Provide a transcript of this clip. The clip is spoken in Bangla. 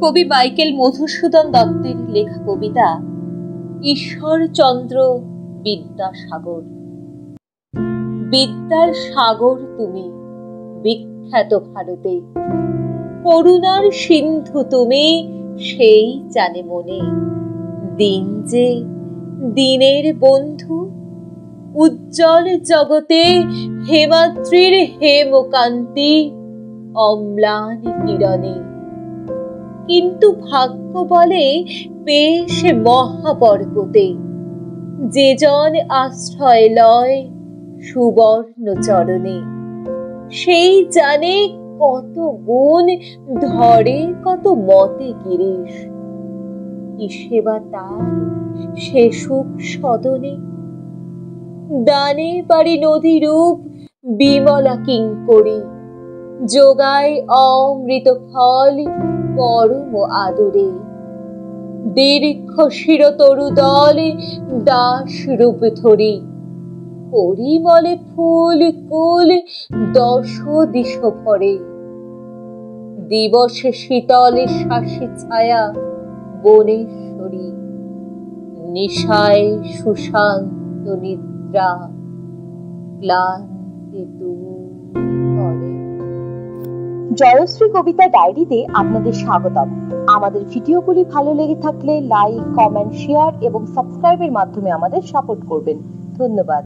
কবি মাইকেল মধুসূদন দত্তের লেখা কবিতা ঈশ্বরচন্দ্র বিদ্যাসাগর। বিদ্যার সাগর তুমি বিখ্যাত ভারতে, করুণার সিন্ধু তুমি সেই জানে মনে। দিন যে দিনের বন্ধু, উজ্জ্বল জগতে হেমাদ্রির হেমকান্তি অম্লান কিরণে। কিন্তু ভাগ্য বলে বেশ মহাপর্বতে, যে জন আশ্রয় লয় সুবর্ণ চরণে। সেই জানে কত গুণ ধরে কত মতে গিরিশ, কি সেবা তার সে সুখ সদনে। দানে পারি নদী রূপ বিমলা কিঙ্করী, যোগায় অমৃত ফল পরম আদরে। দীর্ঘ শিরতরু দল দাস রূপ ধরি, পরিমলে ফুল কুল দশ দিশ ভরে। দিবসে শীতল শাসী ছায়া বনেশ্বরী, নিশায় সুশান্ত নিদ্রা ক্লান্তি দূর করে। জয়শ্রী কবিতা ডায়েরিতে আপনাদের স্বাগতম। আমাদের ভিডিওগুলি ভালো লেগে থাকলে লাইক, কমেন্ট, শেয়ার এবং সাবস্ক্রাইবের মাধ্যমে আমাদের সাপোর্ট করবেন। ধন্যবাদ।